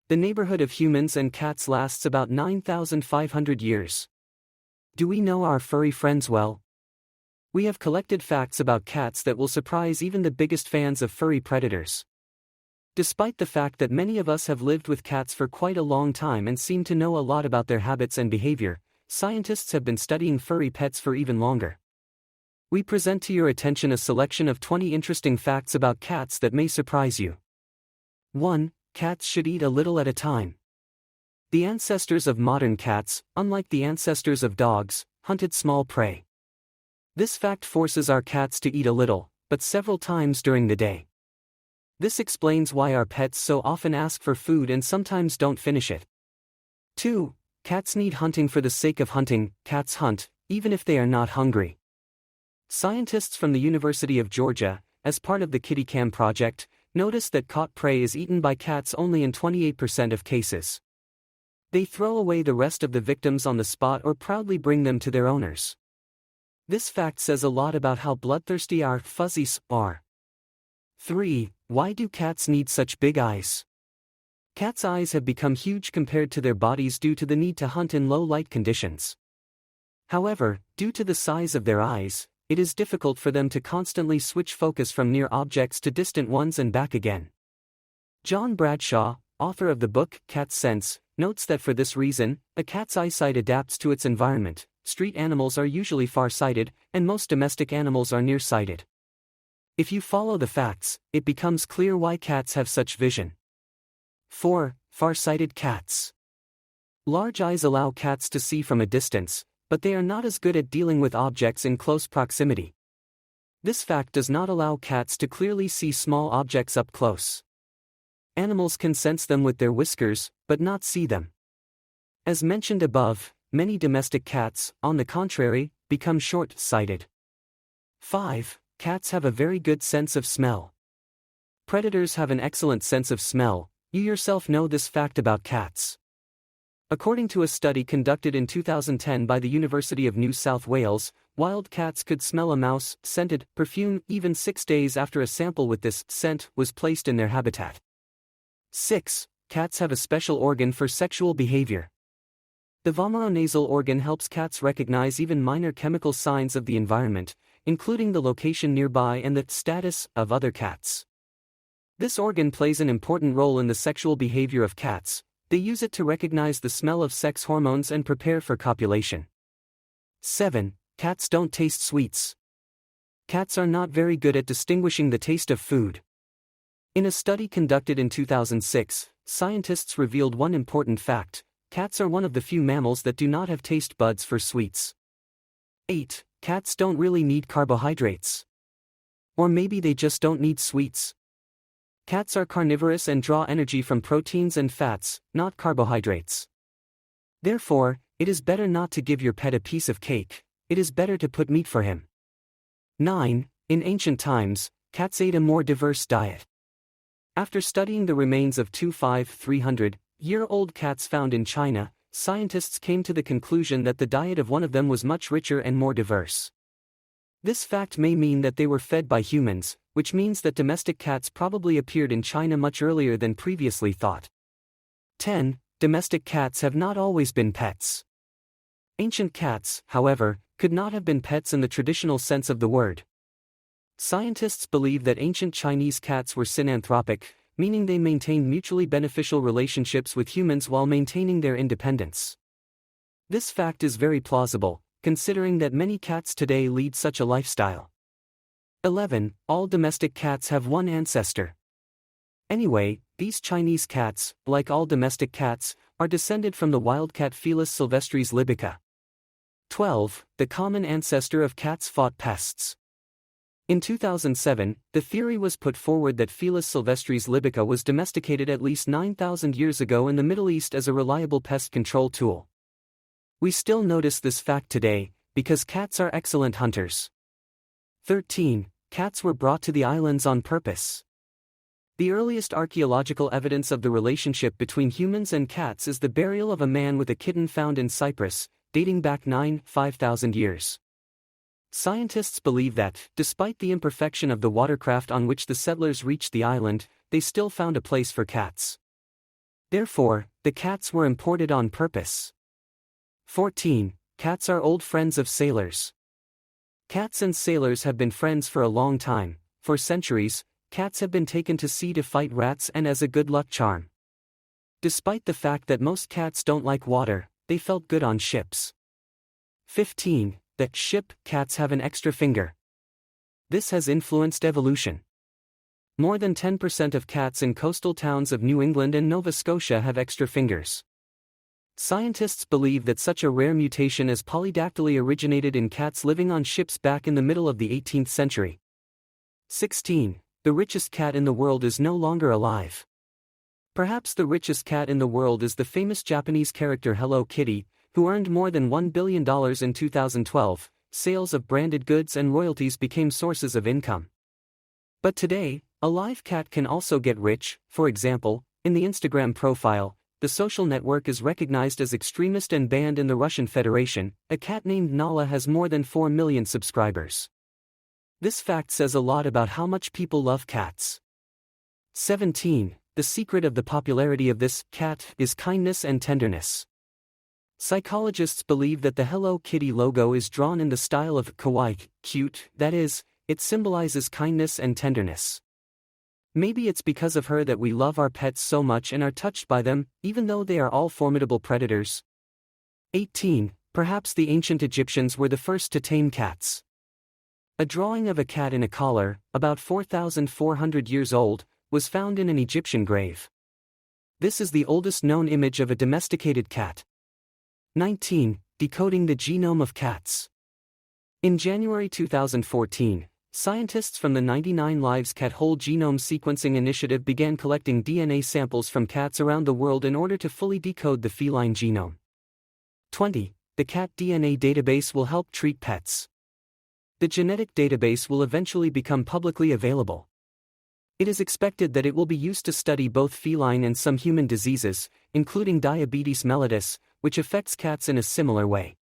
The neighborhood of humans and cats lasts about 9,500 years. Do we know our furry friends well? We have collected facts about cats that will surprise even the biggest fans of furry predators. Despite the fact that many of us have lived with cats for quite a long time and seem to know a lot about their habits and behavior, scientists have been studying furry pets for even longer. We present to your attention a selection of 20 interesting facts about cats that may surprise you. 1. Cats should eat a little at a time. The ancestors of modern cats, unlike the ancestors of dogs, hunted small prey. This fact forces our cats to eat a little, but several times during the day. This explains why our pets so often ask for food and sometimes don't finish it. 2. Cats need hunting for the sake of hunting. Cats hunt, even if they are not hungry. Scientists from the University of Georgia, as part of the KittyCam project, noticed that caught prey is eaten by cats only in 28% of cases. They throw away the rest of the victims on the spot or proudly bring them to their owners. This fact says a lot about how bloodthirsty our fuzzies are. 3. Why do cats need such big eyes? Cats' eyes have become huge compared to their bodies due to the need to hunt in low light conditions. However, due to the size of their eyes, it is difficult for them to constantly switch focus from near objects to distant ones and back again. John Bradshaw, author of the book Cat Sense, notes that for this reason, a cat's eyesight adapts to its environment. Street animals are usually far-sighted, and most domestic animals are near-sighted. If you follow the facts, it becomes clear why cats have such vision. 4. Far-sighted cats. Large eyes allow cats to see from a distance, but they are not as good at dealing with objects in close proximity. This fact does not allow cats to clearly see small objects up close. Animals can sense them with their whiskers, but not see them. As mentioned above, many domestic cats, on the contrary, become short-sighted. 5. Cats have a very good sense of smell. Predators have an excellent sense of smell. You yourself know this fact about cats. According to a study conducted in 2010 by the University of New South Wales, wild cats could smell a mouse, scented, perfume even 6 days after a sample with this scent was placed in their habitat. 6. Cats have a special organ for sexual behavior. The vomeronasal organ helps cats recognize even minor chemical signs of the environment, including the location nearby and the status of other cats. This organ plays an important role in the sexual behavior of cats. They use it to recognize the smell of sex hormones and prepare for copulation. 7. Cats don't taste sweets. Cats are not very good at distinguishing the taste of food. In a study conducted in 2006, scientists revealed one important fact: cats are one of the few mammals that do not have taste buds for sweets. 8. Cats don't really need carbohydrates. Or maybe they just don't need sweets. Cats are carnivorous and draw energy from proteins and fats, not carbohydrates. Therefore, it is better not to give your pet a piece of cake. It is better to put meat for him. 9. In ancient times, cats ate a more diverse diet. After studying the remains of two 300-year-old cats found in China, scientists came to the conclusion that the diet of one of them was much richer and more diverse. This fact may mean that they were fed by humans, which means that domestic cats probably appeared in China much earlier than previously thought. 10. Domestic cats have not always been pets. Ancient cats, however, could not have been pets in the traditional sense of the word. Scientists believe that ancient Chinese cats were synanthropic, meaning they maintained mutually beneficial relationships with humans while maintaining their independence. This fact is very plausible, considering that many cats today lead such a lifestyle. 11. All domestic cats have one ancestor. Anyway, these Chinese cats, like all domestic cats, are descended from the wildcat Felis sylvestris libica. 12. The common ancestor of cats fought pests. In 2007, the theory was put forward that Felis sylvestris libica was domesticated at least 9,000 years ago in the Middle East as a reliable pest control tool. We still notice this fact today, because cats are excellent hunters. 13. Cats were brought to the islands on purpose. The earliest archaeological evidence of the relationship between humans and cats is the burial of a man with a kitten found in Cyprus, dating back 5,000 years. Scientists believe that, despite the imperfection of the watercraft on which the settlers reached the island, they still found a place for cats. Therefore, the cats were imported on purpose. 14. Cats are old friends of sailors. Cats and sailors have been friends for a long time. For centuries, cats have been taken to sea to fight rats and as a good luck charm. Despite the fact that most cats don't like water, they felt good on ships. 15. The ship cats have an extra finger. This has influenced evolution. More than 10% of cats in coastal towns of New England and Nova Scotia have extra fingers. Scientists believe that such a rare mutation as polydactyly originated in cats living on ships back in the middle of the 18th century. 16. The richest cat in the world is no longer alive. Perhaps the richest cat in the world is the famous Japanese character Hello Kitty, who earned more than $1 billion in 2012. Sales of branded goods and royalties became sources of income. But today, a live cat can also get rich. For example, in the Instagram profile, the social network is recognized as extremist and banned in the Russian Federation. A cat named Nala has more than 4 million subscribers. This fact says a lot about how much people love cats. 17. The secret of the popularity of this cat is kindness and tenderness. Psychologists believe that the Hello Kitty logo is drawn in the style of kawaii, cute, that is, it symbolizes kindness and tenderness. Maybe it's because of her that we love our pets so much and are touched by them, even though they are all formidable predators. 18. Perhaps the ancient Egyptians were the first to tame cats. A drawing of a cat in a collar, about 4,400 years old, was found in an Egyptian grave. This is the oldest known image of a domesticated cat. 19. Decoding the genome of cats. In January 2014, scientists from the 99 Lives Cat Whole Genome Sequencing Initiative began collecting DNA samples from cats around the world in order to fully decode the feline genome. 20. The cat DNA database will help treat pets. The genetic database will eventually become publicly available. It is expected that it will be used to study both feline and some human diseases, including diabetes mellitus, which affects cats in a similar way.